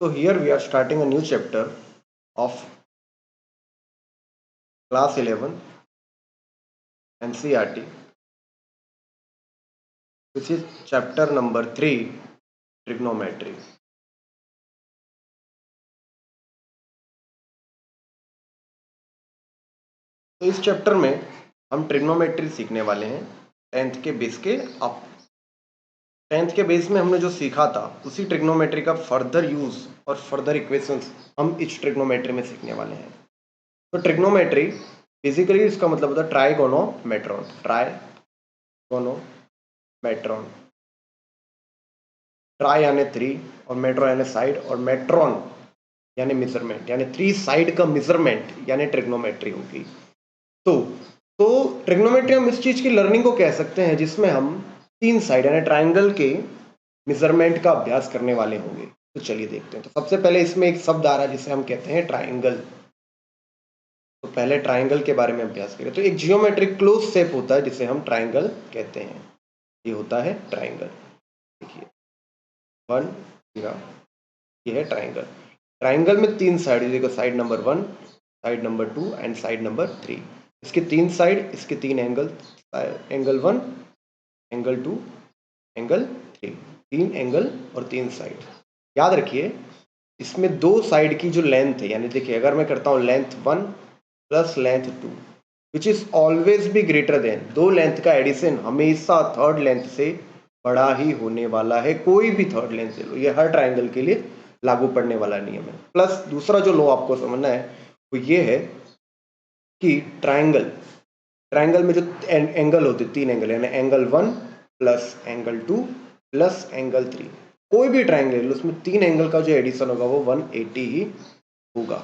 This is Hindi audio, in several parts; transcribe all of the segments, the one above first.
So here we are starting a new chapter of class 11 NCERT, which is chapter number 3, trigonometry. तो इस चैप्टर में हम ट्रिग्नोमेट्री सीखने वाले हैं 10th के बेस के। अब 10th के बेस में हमने जो सीखा था उसी ट्रिग्नोमेट्री का फर्दर यूज और फर्दर इक्वेशंस हम इस ट्रिग्नोमेट्री में सीखने वाले हैं। तो ट्रिग्नोमेट्री बेसिकली इसका मतलब होता है ट्राइगोनोमेट्रॉन। ट्राइगोनोमेट्रॉन, ट्राई यानी 3 और मेट्रो यानी साइड और मेट्रॉन यानी मेजरमेंट, यानी 3 साइड का मेजरमेंट यानी ट्रिग्नोमेट्री होगी। तो ट्रिग्नोमेट्री हम इस चीज की लर्निंग को कह सकते हैं जिसमें हम 3 साइड यानी ट्राइंगल के मेजरमेंट का अभ्यास करने वाले होंगे। तो चलिए देखते हैं। तो सबसे पहले इसमें एक शब्द आ रहा है जिसे हम कहते हैं ट्राइंगल। तो पहले ट्राइंगल के बारे में अभ्यास करें। तो एक जियोमेट्रिक क्लोज शेप होता है जिसे हम ट्राइंगल कहते हैं। ये होता है ट्राइंगल। देखिए 1 ये है ट्राइंगल। ट्राइंगल में 3 साइड, देखो side number 1, side number 2 and side number 3। इसके 3 साइड, इसके 3 angle, angle 1, angle 2, angle 3, 3 angle और 3 साइड। याद रखिए इसमें 2 साइड की जो लेंथ है, यानी देखिए अगर मैं करता हूँ length 1 plus length 2 which is always भी ग्रेटर देन, 2 लेंथ का एडिशन हमेशा थर्ड लेंथ से बड़ा ही होने वाला है। कोई भी थर्ड लेंथ से लो, ये हर ट्राइंगल के लिए लागू पड़ने वाला नियम है। प्लस दूसरा जो लो आपको समझना है वो ये है कि ट्राइंगल में जो एंगल होते 3 एंगल, यानी angle 1 plus angle 2 plus angle 3, कोई भी ट्राइंगल उसमें 3 एंगल का जो एडिशन होगा वो 180 ही होगा।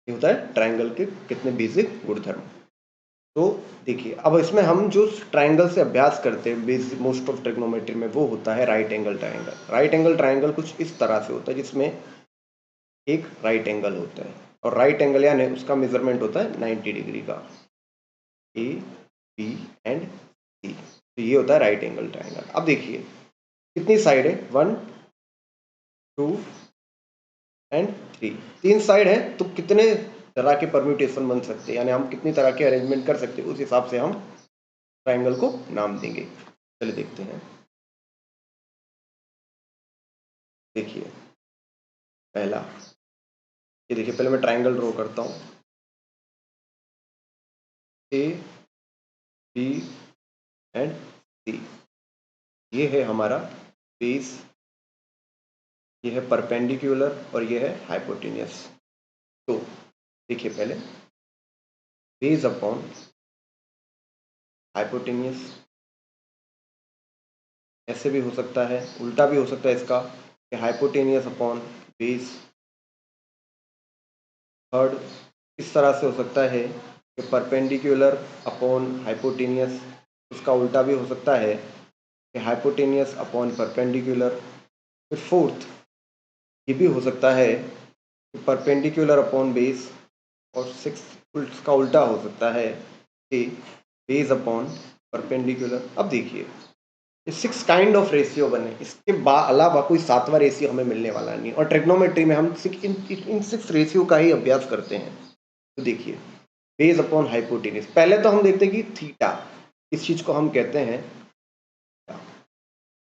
ये होता है ट्राइंगल के कितने बेसिक गुणधर्म। तो देखिए अब इसमें हम जो ट्राइंगल से अभ्यास करते हैं बेसिक मोस्ट ऑफ ट्रिग्नोमेट्री में, वो होता है right angle triangle. Right angle triangle कुछ इस तरह से होता है जिसमें एक राइट एंगल होता है और राइट एंगल यानी उसका मेजरमेंट होता है 90 डिग्री का, ए बी एंड सी। तो ये होता है राइट एंगल ट्राइंगल। अब देखिए कितनी साइड है, 1 2 एंड 3, 3 साइड है। तो कितने तरह के परम्यूटेशन बन सकते हैं, यानी हम कितनी तरह के अरेंजमेंट कर सकते हैं, उस हिसाब से हम ट्राइंगल को नाम देंगे। चलिए देखते हैं। देखिए पहला, ये देखिए पहले मैं ट्राइंगल ड्रॉ करता हूँ। ए बी एंड सी, ये है हमारा बेस, ये है परपेंडिकुलर और ये है हाइपोटेन्यूस। तो देखिए पहले बेस अपॉन हाइपोटेन्यूस, ऐसे भी हो सकता है, उल्टा भी हो सकता है इसका कि हाइपोटेनियस अपॉन बेस। थर्ड इस तरह से हो सकता है कि परपेंडिकुलर अपॉन हाइपोटेनियस, उसका उल्टा भी हो सकता है कि हाइपोटेनियस अपॉन परपेंडिकुलर। फिर फोर्थ ये भी हो सकता है कि परपेंडिकुलर अपॉन बेस, और सिक्स उसका उल्टा हो सकता है कि बेस अपॉन परपेंडिकुलर। अब देखिए 6 काइंड ऑफ रेशियो बने, इसके अलावा कोई 7वां रेशियो हमें मिलने वाला नहीं। और ट्रिग्नोमेट्री में हम इन 6 रेशियो का ही अभ्यास करते हैं। तो देखिए बेस अपॉन हाइपोटेन्यूस, पहले तो हम देखते हैं कि थीटा, इस चीज को हम कहते हैं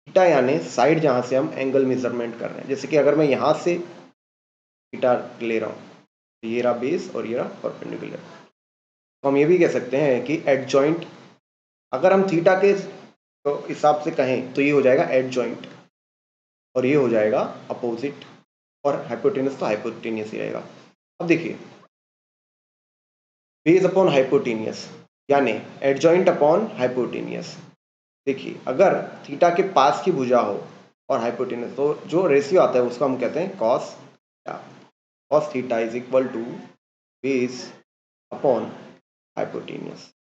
थीटा, यानी साइड जहां से हम एंगल मेजरमेंट कर रहे हैं। जैसे कि अगर मैं यहां से थीटा ले रहा हूं, तो ये रहा बेस और ये रहा परपेंडिकुलर। तो हम ये भी कह सकते हैं कि एडजॉइंट, अगर हम थीटा के तो हिसाब से कहें तो ये हो जाएगा एडजॉइंट और ये हो जाएगा अपोजिट, और हाइपोटेनस तो हाइपोटेनियस ही रहेगा। अब देखिए बेस अपॉन हाइपोटेनियस यानी एडजॉइंट अपॉन हाइपोटेनियस। देखिए अगर थीटा के पास की भुजा हो और हाइपोटेनस, तो जो रेशियो आता है उसको हम कहते हैं cos theta. Cos theta is equal to base upon hypotenuse,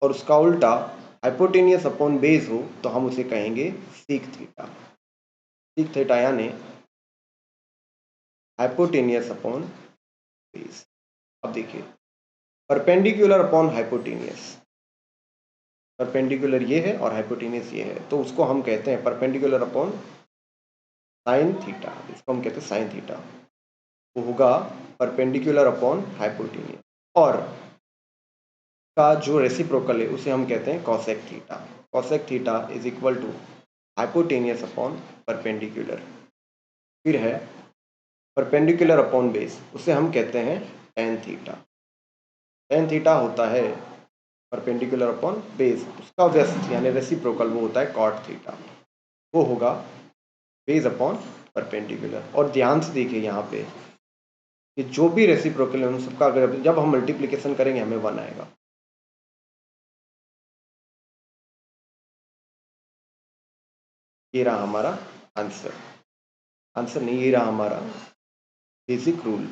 और उसका उल्टा हाइपोटेनियस अपॉन बेस हो तो हम उसे कहेंगे सीक थीटा। सीक थीटा यानी हाइपोटेनियस अपॉन बेस। अब देखिए परपेंडिकुलर अपॉन हाइपोटेनियस, परपेंडिकुलर ये है और हाइपोटेनियस ये है, तो उसको हम कहते हैं परपेंडिकुलर अपॉन साइन थीटा, इसको हम कहते हैं साइन थीटा, वो होगा परपेंडिकुलर अपॉन हाइपोटेन्यूज, और का जो रेसिप्रोकल है उसे हम कहते हैं cosec theta. Cosec theta is equal to hypotenuse upon perpendicular. फिर है परपेंडिकुलर अपॉन बेस, उसे हम कहते हैं टेन थीटा। टेन थीटा होता है परपेंडिकुलर अपॉन बेस, उसका व्यस्त यानी रेसिप्रोकल वो होता है कॉट थीटा, वो होगा बेस अपॉन परपेंडिकुलर। और ध्यान से देखिए यहाँ पे कि जो भी रेसिप्रोकल है उन सबका अगर जब हम मल्टीप्लिकेशन करेंगे हमें 1 आएगा। ये रहा हमारा आंसर। आंसर नहीं, ये रहा हमारा बेसिक रूल।